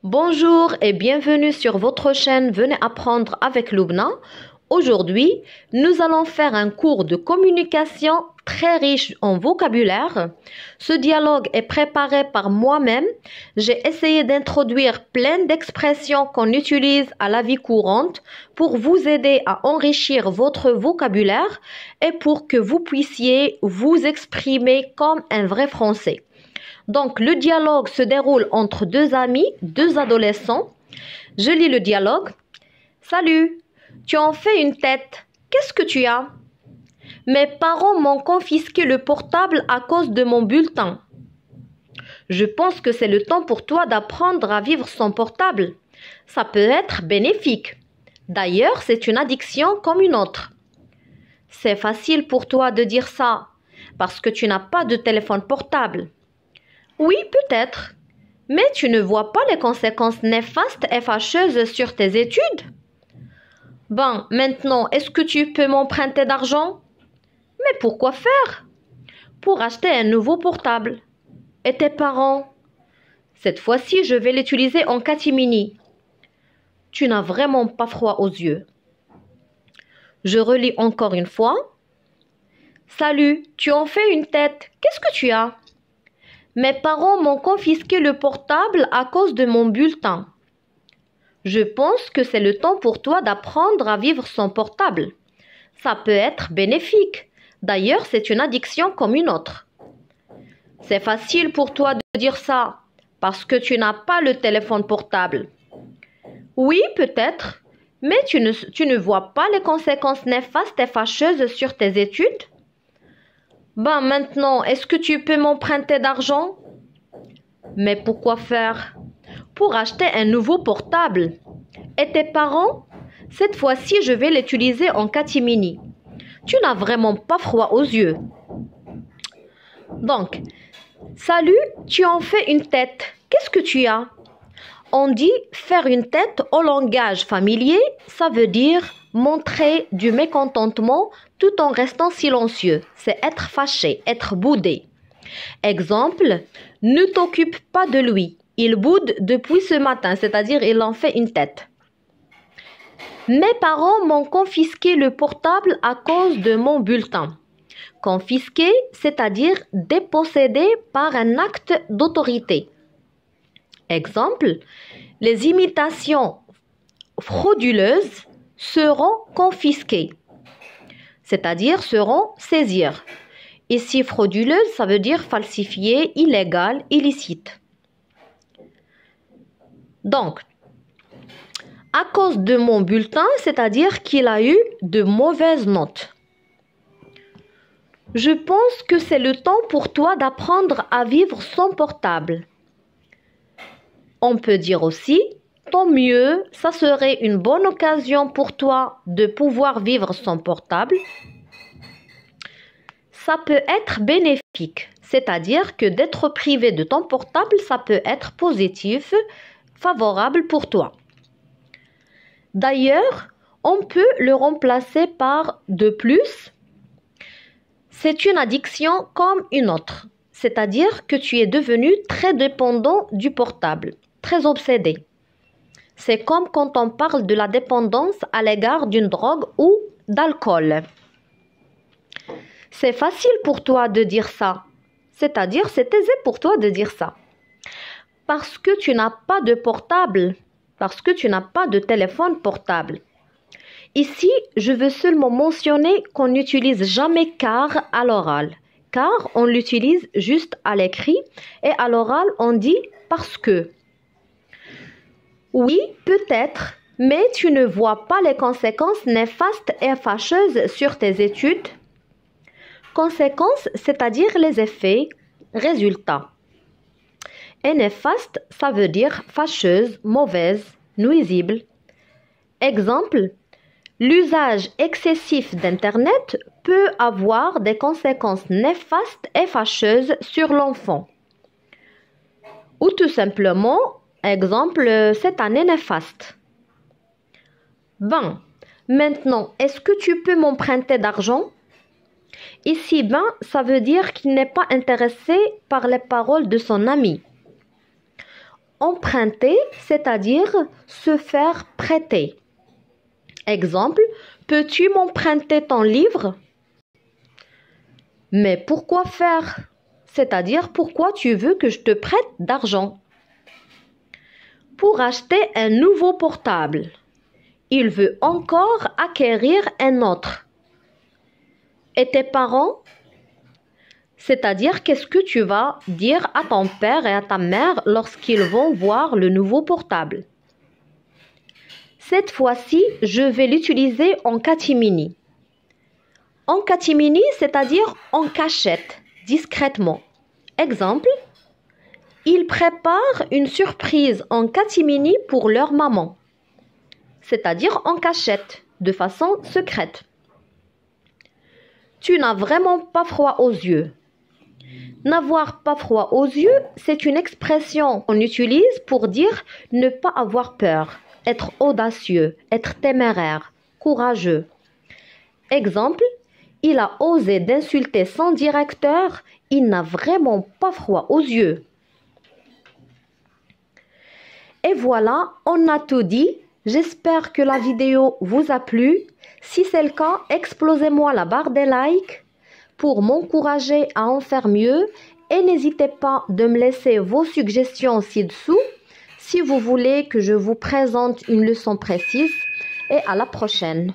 Bonjour et bienvenue sur votre chaîne Venez apprendre avec Lubna. Aujourd'hui, nous allons faire un cours de communication très riche en vocabulaire. Ce dialogue est préparé par moi-même. J'ai essayé d'introduire plein d'expressions qu'on utilise à la vie courante pour vous aider à enrichir votre vocabulaire et pour que vous puissiez vous exprimer comme un vrai Français. Donc, le dialogue se déroule entre deux amis, deux adolescents. Je lis le dialogue. Salut, tu en fais une tête. Qu'est-ce que tu as? Mes parents m'ont confisqué le portable à cause de mon bulletin. Je pense que c'est le temps pour toi d'apprendre à vivre sans portable. Ça peut être bénéfique. D'ailleurs, c'est une addiction comme une autre. C'est facile pour toi de dire ça parce que tu n'as pas de téléphone portable. Oui, peut-être. Mais tu ne vois pas les conséquences néfastes et fâcheuses sur tes études? Bon, maintenant, est-ce que tu peux m'emprunter d'argent? Mais pourquoi faire? Pour acheter un nouveau portable. Et tes parents? Cette fois-ci, je vais l'utiliser en catimini. Tu n'as vraiment pas froid aux yeux. Je relis encore une fois. Salut, tu en fais une tête. Qu'est-ce que tu as? Mes parents m'ont confisqué le portable à cause de mon bulletin. Je pense que c'est le temps pour toi d'apprendre à vivre sans portable. Ça peut être bénéfique. D'ailleurs, c'est une addiction comme une autre. C'est facile pour toi de dire ça parce que tu n'as pas le téléphone portable. Oui, peut-être, mais tu ne vois pas les conséquences néfastes et fâcheuses sur tes études? Ben maintenant, est-ce que tu peux m'emprunter d'argent? Mais pourquoi faire? Pour acheter un nouveau portable. Et tes parents? Cette fois-ci, je vais l'utiliser en catimini. Tu n'as vraiment pas froid aux yeux. Donc, salut, tu en fais une tête. Qu'est-ce que tu as? On dit faire une tête au langage familier, ça veut dire montrer du mécontentement tout en restant silencieux. C'est être fâché, être boudé. Exemple, ne t'occupe pas de lui. Il boude depuis ce matin, c'est-à-dire il en fait une tête. Mes parents m'ont confisqué le portable à cause de mon bulletin. Confisqué, c'est-à-dire dépossédé par un acte d'autorité. Exemple, les imitations frauduleuses seront confisquées, c'est-à-dire seront saisies. Ici, frauduleuse, ça veut dire falsifié, illégal, illicite. Donc, à cause de mon bulletin, c'est-à-dire qu'il a eu de mauvaises notes. Je pense que c'est le temps pour toi d'apprendre à vivre sans portable. On peut dire aussi, tant mieux, ça serait une bonne occasion pour toi de pouvoir vivre sans portable. Ça peut être bénéfique, c'est-à-dire que d'être privé de ton portable, ça peut être positif, favorable pour toi. D'ailleurs, on peut le remplacer par de plus. C'est une addiction comme une autre, c'est-à-dire que tu es devenu très dépendant du portable. Très obsédé. C'est comme quand on parle de la dépendance à l'égard d'une drogue ou d'alcool. C'est facile pour toi de dire ça. C'est-à-dire, c'est aisé pour toi de dire ça. Parce que tu n'as pas de portable. Parce que tu n'as pas de téléphone portable. Ici, je veux seulement mentionner qu'on n'utilise jamais car à l'oral. Car on l'utilise juste à l'écrit et à l'oral, on dit parce que. Oui, peut-être, mais tu ne vois pas les conséquences néfastes et fâcheuses sur tes études. Conséquences, c'est-à-dire les effets, résultats. Et néfaste, ça veut dire fâcheuse, mauvaise, nuisible. Exemple, l'usage excessif d'Internet peut avoir des conséquences néfastes et fâcheuses sur l'enfant. Ou tout simplement, exemple, cette année néfaste. Ben, maintenant, est-ce que tu peux m'emprunter d'argent? Ici, ben, ça veut dire qu'il n'est pas intéressé par les paroles de son ami. emprunter, c'est-à-dire se faire prêter. Exemple, peux-tu m'emprunter ton livre? Mais pourquoi faire? C'est-à-dire pourquoi tu veux que je te prête d'argent? Pour acheter un nouveau portable. Il veut encore acquérir un autre. Et tes parents? C'est-à-dire qu'est-ce que tu vas dire à ton père et à ta mère lorsqu'ils vont voir le nouveau portable? Cette fois-ci, je vais l'utiliser en catimini. En catimini, c'est-à-dire en cachette, discrètement. Exemple, ils préparent une surprise en catimini pour leur maman, c'est-à-dire en cachette, de façon secrète. Tu n'as vraiment pas froid aux yeux. N'avoir pas froid aux yeux, c'est une expression qu'on utilise pour dire ne pas avoir peur, être audacieux, être téméraire, courageux. Exemple, il a osé d'insulter son directeur, il n'a vraiment pas froid aux yeux. Et voilà, on a tout dit. J'espère que la vidéo vous a plu. Si c'est le cas, explosez-moi la barre des likes pour m'encourager à en faire mieux. Et n'hésitez pas de me laisser vos suggestions ci-dessous si vous voulez que je vous présente une leçon précise. Et à la prochaine.